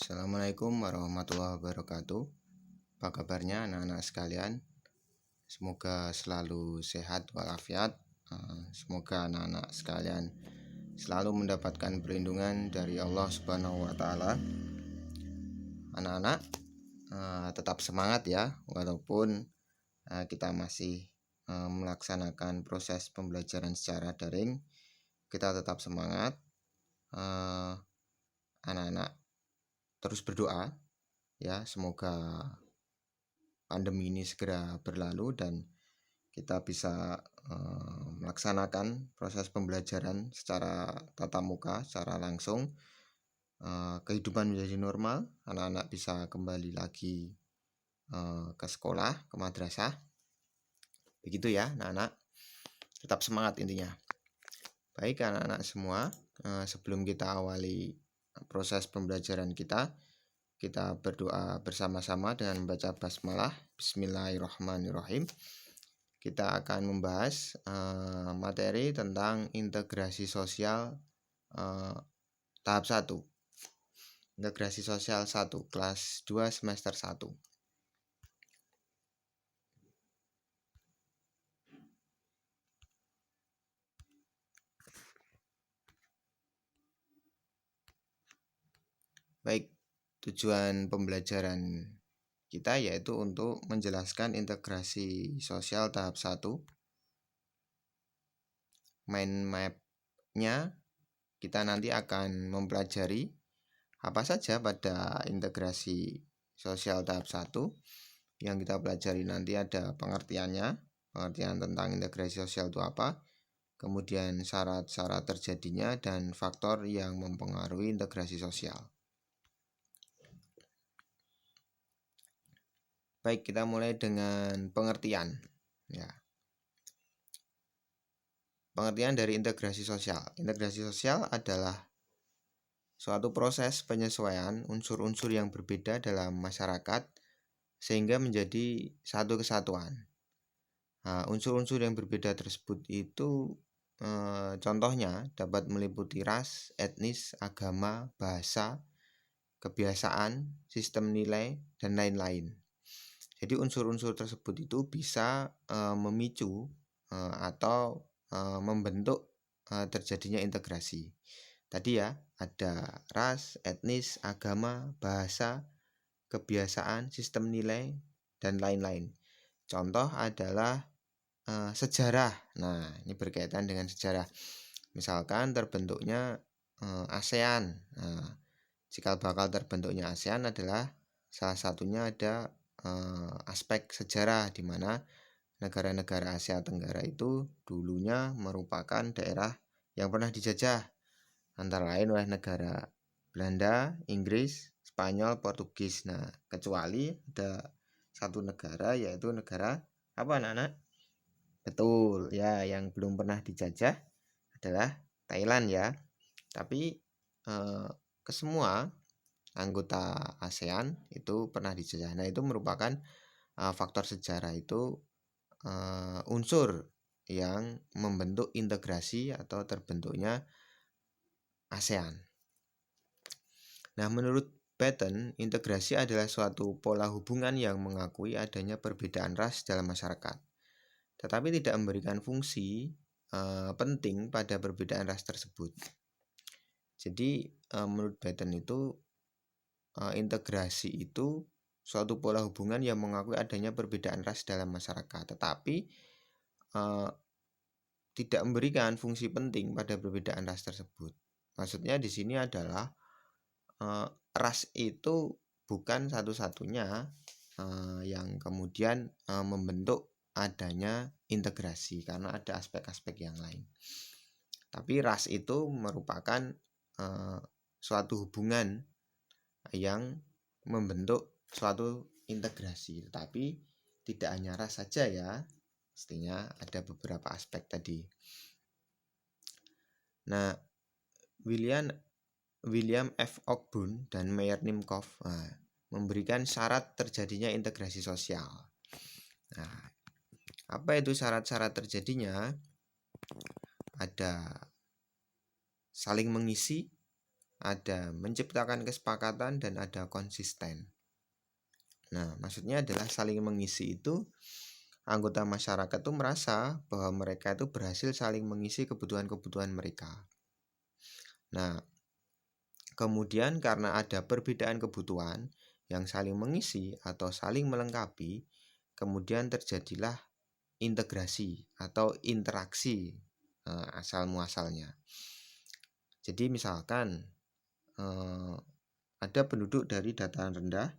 Assalamualaikum warahmatullahi wabarakatuh. Apa kabarnya anak-anak sekalian? Semoga selalu sehat walafiat. Semoga anak-anak sekalian selalu mendapatkan perlindungan dari Allah Subhanahu wa taala. Anak-anak tetap semangat ya, walaupun kita masih melaksanakan proses pembelajaran secara daring. Kita tetap semangat. Anak-anak terus berdoa ya, semoga pandemi ini segera berlalu dan kita bisa melaksanakan proses pembelajaran secara tatap muka, secara langsung. Kehidupan menjadi normal, anak-anak bisa kembali lagi ke sekolah, ke madrasah. Begitu ya anak-anak, tetap semangat intinya. Baik anak-anak semua, sebelum kita awali proses pembelajaran kita berdoa bersama-sama dengan membaca basmalah. Bismillahirrahmanirrahim. Kita akan membahas materi tentang integrasi sosial tahap 1. Integrasi sosial 1, kelas 2 semester 1. Baik, tujuan pembelajaran kita yaitu untuk menjelaskan integrasi sosial tahap 1. Mind map-nya kita nanti akan mempelajari apa saja pada integrasi sosial tahap 1. Yang kita pelajari nanti ada pengertiannya, pengertian tentang integrasi sosial itu apa, kemudian syarat-syarat terjadinya, dan faktor yang mempengaruhi integrasi sosial. Baik, kita mulai dengan pengertian ya. Pengertian dari integrasi sosial. Integrasi sosial adalah suatu proses penyesuaian unsur-unsur yang berbeda dalam masyarakat sehingga menjadi satu kesatuan. Unsur-unsur yang berbeda tersebut itu contohnya dapat meliputi ras, etnis, agama, bahasa, kebiasaan, sistem nilai, dan lain-lain. Jadi unsur-unsur tersebut itu bisa memicu atau membentuk terjadinya integrasi. Tadi ya, ada ras, etnis, agama, bahasa, kebiasaan, sistem nilai, dan lain-lain. Contoh adalah sejarah. Nah, ini berkaitan dengan sejarah. Misalkan terbentuknya ASEAN. Cikal bakal terbentuknya ASEAN adalah salah satunya ada aspek sejarah, di mana negara-negara Asia Tenggara itu dulunya merupakan daerah yang pernah dijajah antara lain oleh negara Belanda, Inggris, Spanyol, Portugis. Nah, kecuali ada satu negara, yaitu negara apa anak-anak? Betul ya, yang belum pernah dijajah adalah Thailand ya. Tapi kesemua anggota ASEAN itu pernah dijajah. Nah, itu merupakan faktor sejarah, itu unsur yang membentuk integrasi atau terbentuknya ASEAN. Nah, menurut Patton, integrasi adalah suatu pola hubungan yang mengakui adanya perbedaan ras dalam masyarakat, tetapi tidak memberikan fungsi penting pada perbedaan ras tersebut. Jadi menurut Patton itu integrasi itu suatu pola hubungan yang mengakui adanya perbedaan ras dalam masyarakat, tetapi tidak memberikan fungsi penting pada perbedaan ras tersebut. Maksudnya di sini adalah ras itu bukan satu-satunya yang kemudian membentuk adanya integrasi, karena ada aspek-aspek yang lain. Tapi ras itu merupakan suatu hubungan yang membentuk suatu integrasi, tetapi tidak hanya ras saja ya, pastinya ada beberapa aspek tadi. Nah, William F. Ogburn dan Meyer Nimkov memberikan syarat terjadinya integrasi sosial. Nah, apa itu syarat-syarat terjadinya? Ada saling mengisi, ada menciptakan kesepakatan, dan ada konsisten. Nah, maksudnya adalah saling mengisi itu, anggota masyarakat itu merasa bahwa mereka itu berhasil saling mengisi kebutuhan-kebutuhan mereka. Nah, kemudian karena ada perbedaan kebutuhan yang saling mengisi atau saling melengkapi, kemudian terjadilah integrasi atau interaksi asal muasalnya. Jadi misalkan ada penduduk dari dataran rendah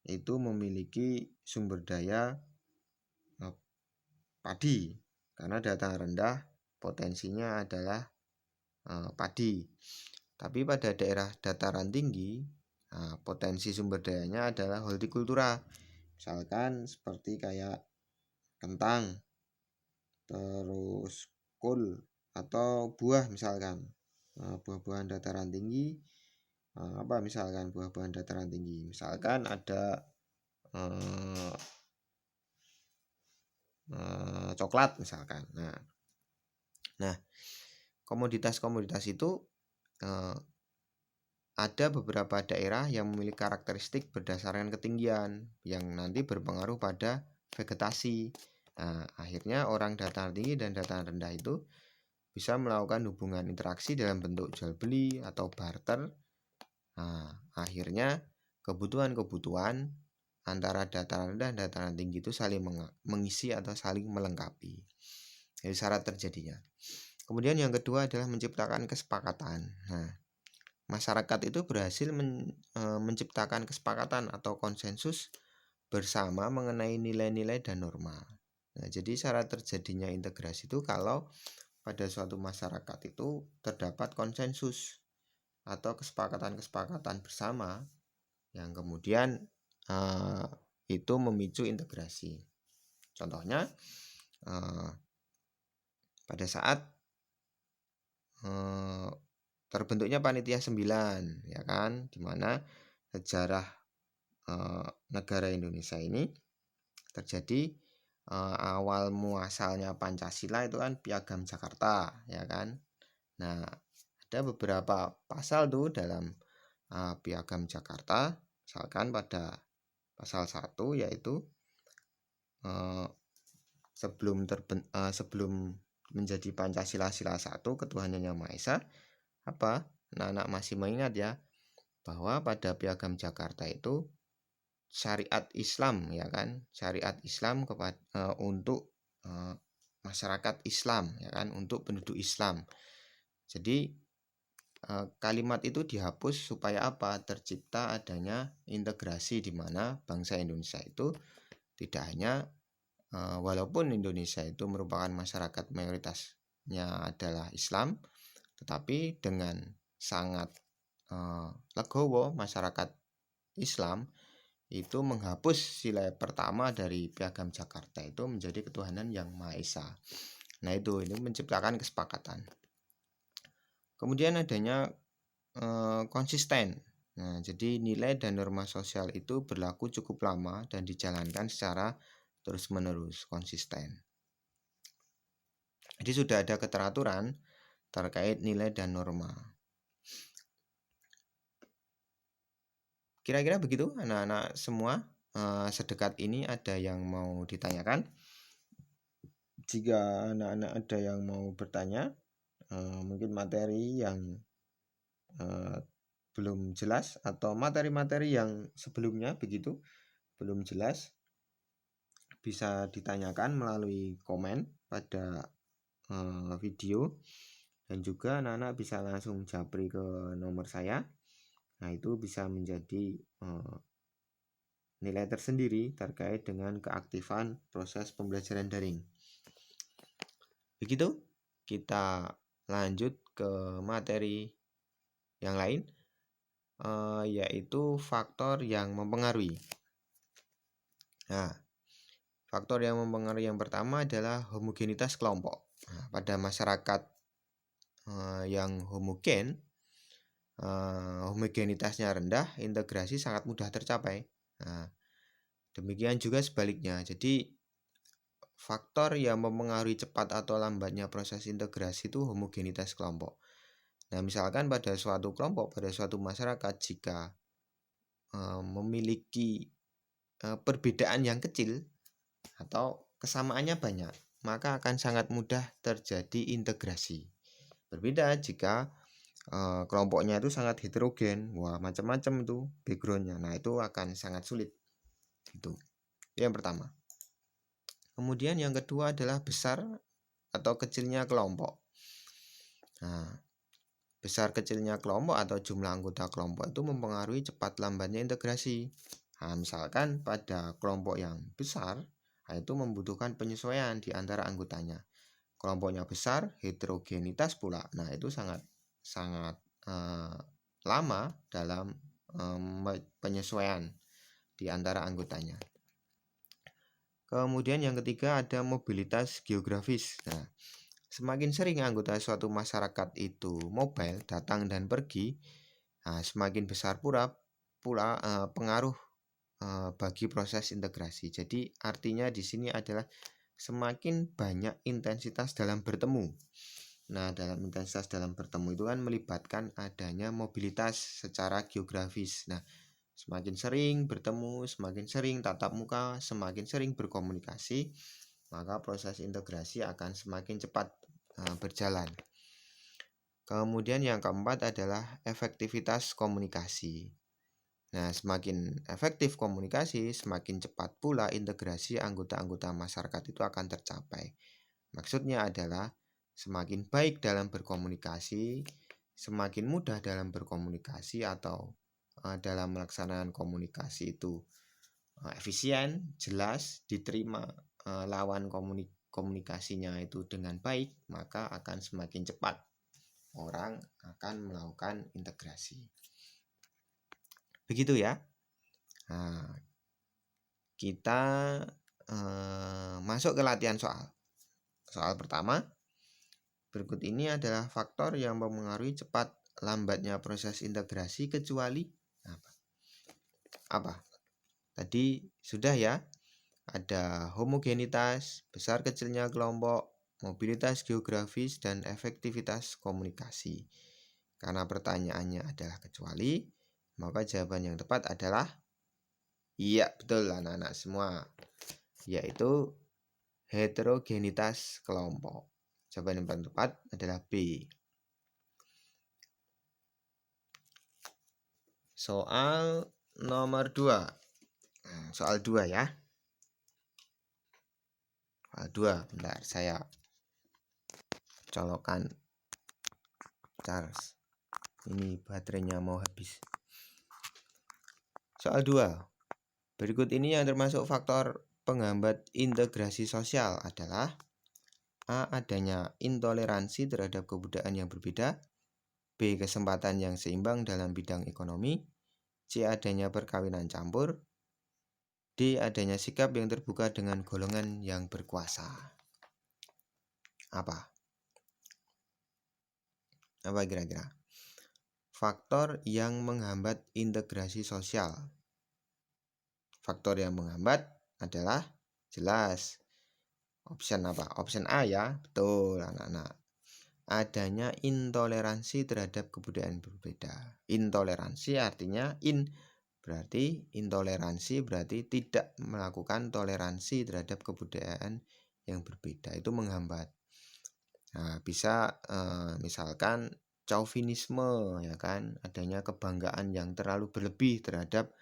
itu memiliki sumber daya padi, karena dataran rendah potensinya adalah padi. Tapi pada daerah dataran tinggi, potensi sumber dayanya adalah hortikultura. Misalkan seperti kayak kentang, terus kol atau buah misalkan. Buah-buahan dataran tinggi, apa misalkan buah-buahan dataran tinggi? Misalkan ada coklat misalkan. Nah, komoditas-komoditas itu ada beberapa daerah yang memiliki karakteristik berdasarkan ketinggian yang nanti berpengaruh pada vegetasi. Nah, akhirnya orang dataran tinggi dan dataran rendah itu bisa melakukan hubungan interaksi dalam bentuk jual beli atau barter. Nah, akhirnya kebutuhan-kebutuhan antara dataran rendah dan dataran tinggi itu saling mengisi atau saling melengkapi. Jadi syarat terjadinya. Kemudian yang kedua adalah menciptakan kesepakatan. Nah, masyarakat itu berhasil menciptakan kesepakatan atau konsensus bersama mengenai nilai-nilai dan norma. Nah, jadi syarat terjadinya integrasi itu kalau pada suatu masyarakat itu terdapat konsensus atau kesepakatan-kesepakatan bersama yang kemudian itu memicu integrasi. Contohnya pada saat terbentuknya panitia 9, ya kan, dimana sejarah negara Indonesia ini terjadi awal muasalnya Pancasila itu kan Piagam Jakarta, ya kan. Nah, ada beberapa pasal tuh dalam Piagam Jakarta, misalkan pada pasal 1 yaitu sebelum menjadi Pancasila sila 1 ketuhanan yang Maha Esa, anak-anak masih mengingat ya, bahwa pada Piagam Jakarta itu syariat Islam, ya kan, syariat Islam untuk masyarakat Islam, ya kan, untuk penduduk Islam. Jadi kalimat itu dihapus supaya apa? Tercipta adanya integrasi di mana bangsa Indonesia itu tidak hanya walaupun Indonesia itu merupakan masyarakat mayoritasnya adalah Islam, tetapi dengan sangat legowo masyarakat Islam itu menghapus sila pertama dari Piagam Jakarta itu menjadi ketuhanan yang Maha Esa. Nah, ini menciptakan kesepakatan. Kemudian adanya konsisten. Nah, jadi nilai dan norma sosial itu berlaku cukup lama dan dijalankan secara terus-menerus, konsisten. Jadi sudah ada keteraturan terkait nilai dan norma. Kira-kira begitu anak-anak semua. Sedekat ini ada yang mau ditanyakan? Jika anak-anak ada yang mau bertanya, mungkin materi yang belum jelas atau materi-materi yang sebelumnya begitu belum jelas, bisa ditanyakan melalui komen pada video, dan juga anak-anak bisa langsung japri ke nomor saya. Nah, itu bisa menjadi nilai tersendiri terkait dengan keaktifan proses pembelajaran daring. Begitu, kita lanjut ke materi yang lain, yaitu faktor yang mempengaruhi. Nah, faktor yang mempengaruhi yang pertama adalah homogenitas kelompok. Nah, pada masyarakat yang homogen, homogenitasnya rendah, integrasi sangat mudah tercapai. Nah, demikian juga sebaliknya. Jadi faktor yang mempengaruhi cepat atau lambatnya proses integrasi itu homogenitas kelompok. Nah, misalkan pada suatu kelompok, pada suatu masyarakat, jika memiliki perbedaan yang kecil atau kesamaannya banyak, maka akan sangat mudah terjadi integrasi. Berbeda jika kelompoknya itu sangat heterogen, wah macam-macam itu backgroundnya, nah itu akan sangat sulit. Itu yang pertama. Kemudian yang kedua adalah besar atau kecilnya kelompok. Nah, besar kecilnya kelompok atau jumlah anggota kelompok itu mempengaruhi cepat lambatnya integrasi. Nah, misalkan pada kelompok yang besar, nah itu membutuhkan penyesuaian di antara anggotanya. Kelompoknya besar, heterogenitas pula. Nah, itu sangat lama dalam penyesuaian di antara anggotanya. Kemudian yang ketiga ada mobilitas geografis. Nah, semakin sering anggota suatu masyarakat itu mobile, datang dan pergi, nah, semakin besar pula pengaruh bagi proses integrasi. Jadi artinya di sini adalah semakin banyak intensitas dalam bertemu. Nah, dalam intensitas dalam bertemu itu kan melibatkan adanya mobilitas secara geografis. Nah, semakin sering bertemu, semakin sering tatap muka, semakin sering berkomunikasi, maka proses integrasi akan semakin cepat berjalan. Kemudian yang keempat adalah efektivitas komunikasi. Nah, semakin efektif komunikasi, semakin cepat pula integrasi anggota-anggota masyarakat itu akan tercapai. Maksudnya adalah semakin baik dalam berkomunikasi, semakin mudah dalam berkomunikasi atau dalam melaksanakan komunikasi itu efisien, jelas, diterima lawan komunikasinya itu dengan baik, maka akan semakin cepat orang akan melakukan integrasi. Begitu ya. Nah, kita masuk ke latihan soal. Soal pertama, berikut ini adalah faktor yang mempengaruhi cepat lambatnya proses integrasi kecuali apa? Tadi sudah ya. Ada homogenitas, besar kecilnya kelompok, mobilitas geografis, dan efektivitas komunikasi. Karena pertanyaannya adalah kecuali, maka jawaban yang tepat adalah iya, betul anak-anak semua, yaitu heterogenitas kelompok. Jawaban yang paling tepat adalah B. Soal nomor 2. Soal 2 ya. Soal 2, bentar saya colokkan charge. Ini baterainya mau habis. Soal 2. Berikut ini yang termasuk faktor penghambat integrasi sosial adalah A. Adanya intoleransi terhadap kebudayaan yang berbeda. B. Kesempatan yang seimbang dalam bidang ekonomi. C. Adanya perkawinan campur. D. Adanya sikap yang terbuka dengan golongan yang berkuasa. Apa kira-kira? Faktor yang menghambat integrasi sosial. Faktor yang menghambat adalah jelas. Option apa? Option A ya. Betul anak-anak. Adanya intoleransi terhadap kebudayaan berbeda. Intoleransi artinya berarti intoleransi berarti tidak melakukan toleransi terhadap kebudayaan yang berbeda. Itu menghambat. Nah, bisa misalkan chauvinisme ya kan, adanya kebanggaan yang terlalu berlebih terhadap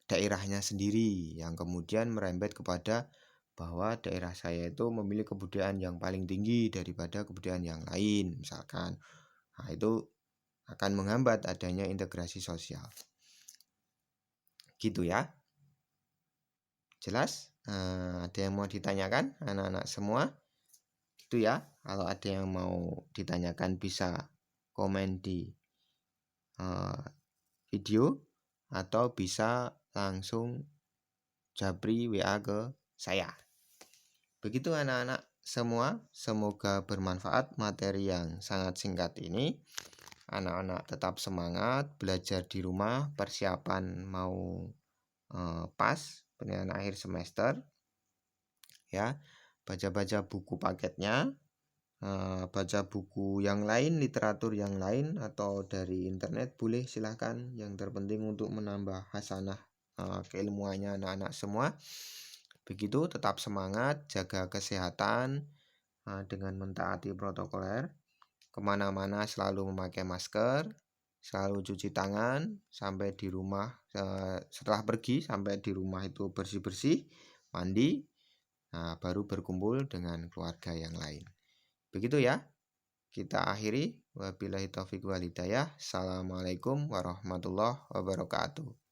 daerahnya sendiri yang kemudian merembet kepada bahwa daerah saya itu memiliki kebudayaan yang paling tinggi daripada kebudayaan yang lain misalkan. Nah, itu akan menghambat adanya integrasi sosial. Gitu ya. Jelas? Ada yang mau ditanyakan anak-anak semua? Gitu ya. Kalau ada yang mau ditanyakan bisa komen di video atau bisa langsung japri WA ke saya. Begitu anak-anak semua, semoga bermanfaat materi yang sangat singkat ini. Anak-anak tetap semangat belajar di rumah, persiapan mau pas penilaian akhir semester ya. Baca-baca buku paketnya, baca buku yang lain, literatur yang lain, atau dari internet boleh, silahkan. Yang terpenting untuk menambah hasanah keilmuannya anak-anak semua. Begitu, tetap semangat, jaga kesehatan dengan mentaati protokoler. Kemana-mana selalu memakai masker, selalu cuci tangan, sampai di rumah, setelah pergi sampai di rumah itu bersih-bersih, mandi, baru berkumpul dengan keluarga yang lain. Begitu ya, kita akhiri. Wabillahi taufiq wal hidayah. Assalamualaikum warahmatullahi wabarakatuh.